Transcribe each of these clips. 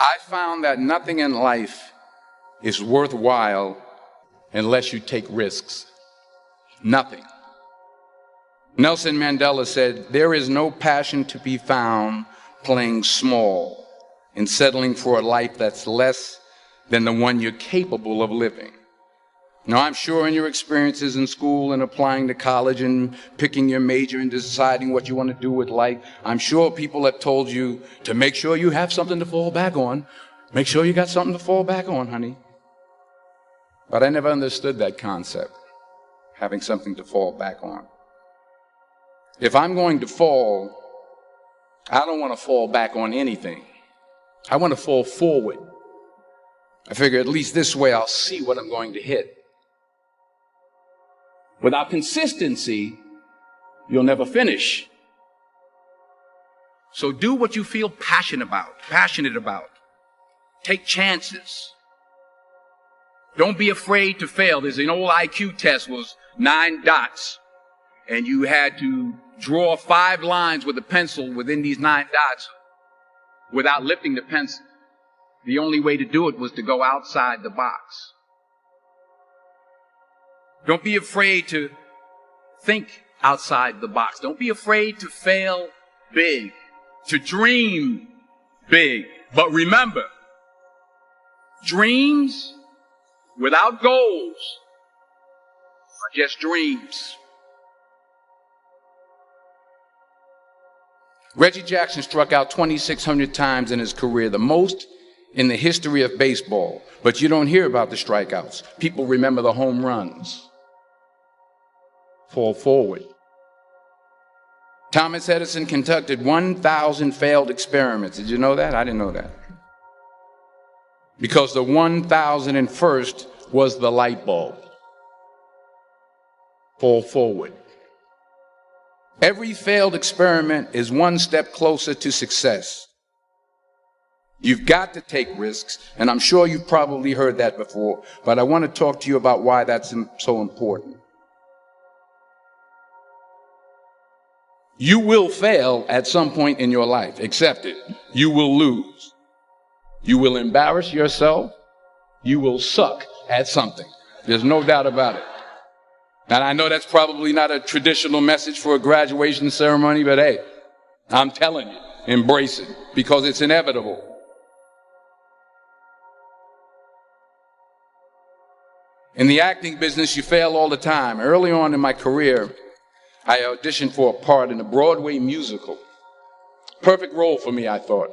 I found that nothing in life is worthwhile unless you take risks. Nothing. Nelson Mandela said, "There is no passion to be found playing small and settling for a life that's less than the one you're capable of living." Now, I'm sure in your experiences in school and applying to college and picking your major and deciding what you want to do with life, I'm sure people have told you to make sure you have something to fall back on. Make sure you got something to fall back on, honey. But I never understood that concept, having something to fall back on. If I'm going to fall, I don't want to fall back on anything. I want to fall forward. I figure at least this way I'll see what I'm going to hit. Without consistency, you'll never finish. So do what you feel passionate about. Take chances. Don't be afraid to fail. There's an old IQ test, was 9 dots, and you had to draw 5 lines with a pencil within these 9 dots without lifting the pencil. The only way to do it was to go outside the box. Don't be afraid to think outside the box. Don't be afraid to fail big, to dream big. But remember, dreams without goals are just dreams. Reggie Jackson struck out 2,600 times in his career, the most in the history of baseball. But you don't hear about the strikeouts. People remember the home runs. Fall forward. Thomas Edison conducted 1,000 failed experiments. Did you know that? I didn't know that. Because the 1,001st was the light bulb. Fall forward. Every failed experiment is one step closer to success. You've got to take risks, and I'm sure you've probably heard that before, but I want to talk to you about why that's so important. You will fail at some point in your life. Accept it. You will lose. You will embarrass yourself. You will suck at something. There's no doubt about it. And I know that's probably not a traditional message for a graduation ceremony, but hey, I'm telling you, embrace it because it's inevitable. In the acting business, you fail all the time. Early on in my career, I auditioned for a part in a Broadway musical. Perfect role for me, I thought,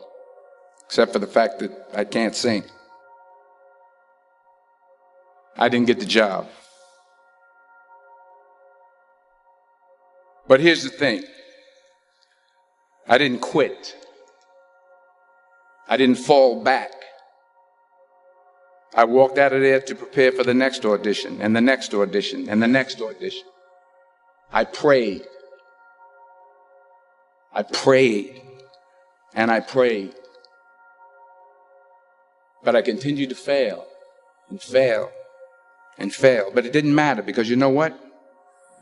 except for the fact that I can't sing. I didn't get the job. But here's the thing. I didn't quit. I didn't fall back. I walked out of there to prepare for the next audition, and the next audition, and the next audition. I prayed. I prayed. And I prayed. But I continued to fail, and fail, and fail. But it didn't matter, because you know what?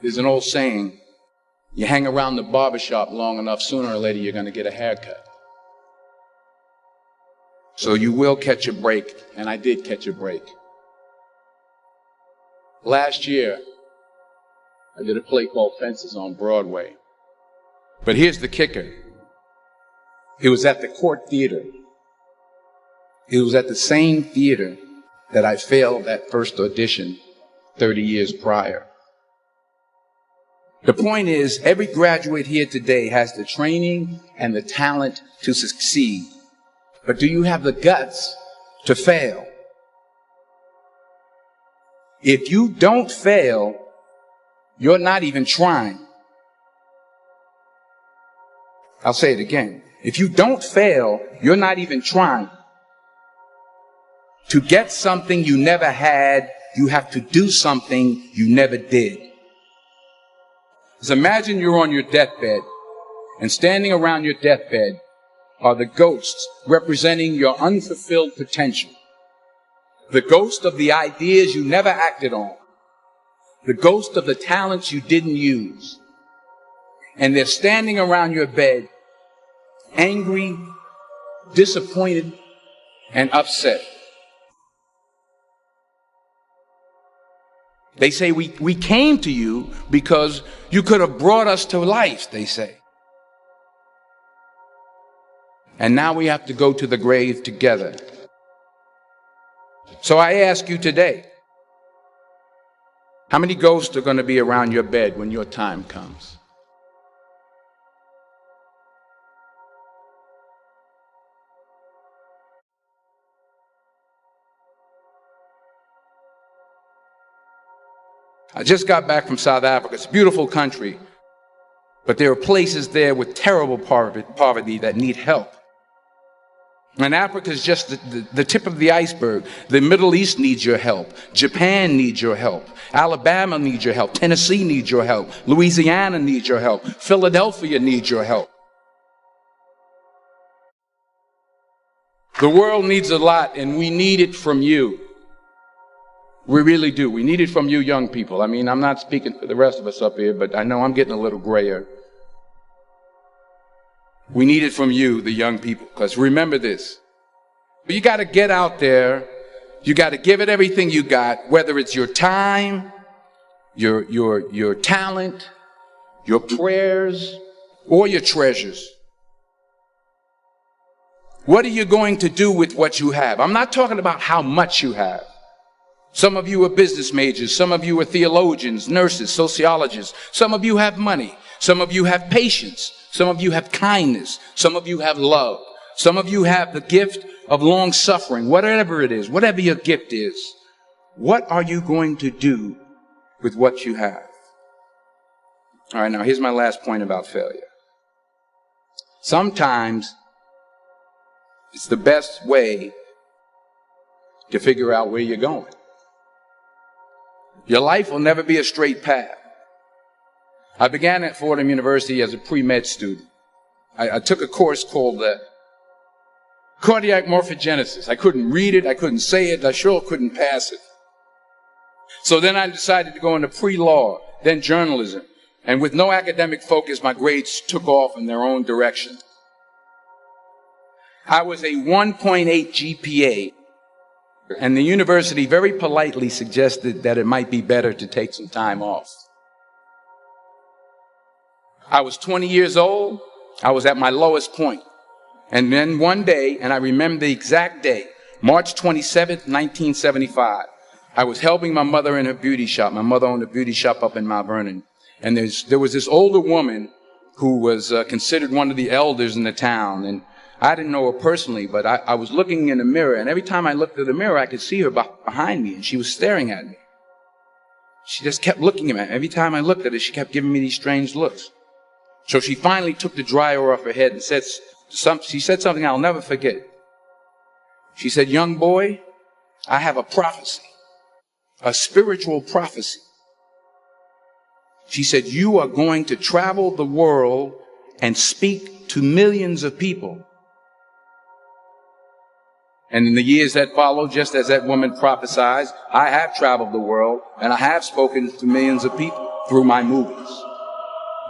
There's an old saying, you hang around the barbershop long enough, sooner or later you're going to get a haircut. So you will catch a break, and I did catch a break. Last year, I did a play called Fences on Broadway. But here's the kicker. It was at the Court Theater. It was at the same theater that I failed that first audition 30 years prior. The point is, every graduate here today has the training and the talent to succeed. But do you have the guts to fail? If you don't fail, you're not even trying. I'll say it again. If you don't fail, you're not even trying. To get something you never had, you have to do something you never did. So imagine you're on your deathbed, and standing around your deathbed are the ghosts representing your unfulfilled potential. The ghost of the ideas you never acted on. The ghost of the talents you didn't use. And they're standing around your bed, angry, disappointed, and upset. They say we came to you because you could have brought us to life, they say. And now we have to go to the grave together. So I ask you today, how many ghosts are going to be around your bed when your time comes? I just got back from South Africa. It's a beautiful country, but there are places there with terrible poverty that need help. And Africa is just the tip of the iceberg. The Middle East needs your help. Japan needs your help. Alabama needs your help. Tennessee needs your help. Louisiana needs your help. Philadelphia needs your help. The world needs a lot, and we need it from you. We really do. We need it from you young people. I mean, I'm not speaking for the rest of us up here, but I know I'm getting a little grayer. We need it from you, the young people, because remember this. You got to get out there. You got to give it everything you got, whether it's your time, your talent, your prayers, or your treasures. What are you going to do with what you have? I'm not talking about how much you have. Some of you are business majors. Some of you are theologians, nurses, sociologists. Some of you have money. Some of you have patience. Some of you have kindness. Some of you have love. Some of you have the gift of long suffering. Whatever it is, whatever your gift is, what are you going to do with what you have? All right, now here's my last point about failure. Sometimes it's the best way to figure out where you're going. Your life will never be a straight path. I began at Fordham University as a pre-med student. I took a course called cardiac morphogenesis. I couldn't read it. I couldn't say it. I sure couldn't pass it. So then I decided to go into pre-law, then journalism. And with no academic focus, my grades took off in their own direction. I was a 1.8 GPA, and the university very politely suggested that it might be better to take some time off. I was 20 years old. I was at my lowest point. And then one day, and I remember the exact day, March 27th, 1975, I was helping my mother in her beauty shop. My mother owned a beauty shop up in Mount Vernon. And there was this older woman who was considered one of the elders in the town. And I didn't know her personally, but I was looking in the mirror. And every time I looked at the mirror, I could see her behind me. And she was staring at me. She just kept looking at me. Every time I looked at her, she kept giving me these strange looks. So she finally took the dryer off her head and she said something I'll never forget. She said, "Young boy, I have a prophecy, a spiritual prophecy." She said, "You are going to travel the world and speak to millions of people." And in the years that followed, just as that woman prophesied, I have traveled the world and I have spoken to millions of people through my movies.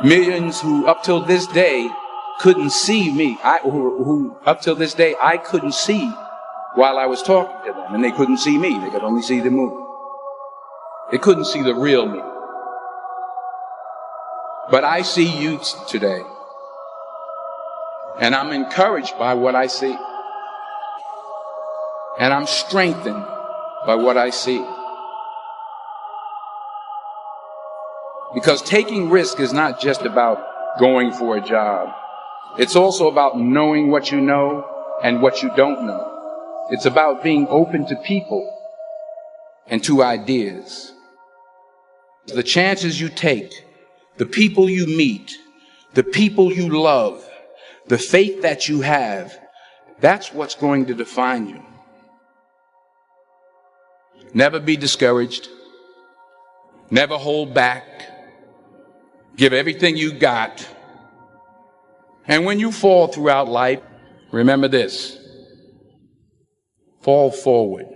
Millions who up till this day couldn't see me, who up till this day I couldn't see while I was talking to them. And they couldn't see me, they could only see the movie. They couldn't see the real me. But I see you today. And I'm encouraged by what I see. And I'm strengthened by what I see. Because taking risk is not just about going for a job. It's also about knowing what you know and what you don't know. It's about being open to people and to ideas. The chances you take, the people you meet, the people you love, the faith that you have, that's what's going to define you. Never be discouraged. Never hold back. Give everything you got. And when you fall throughout life, remember this: fall forward.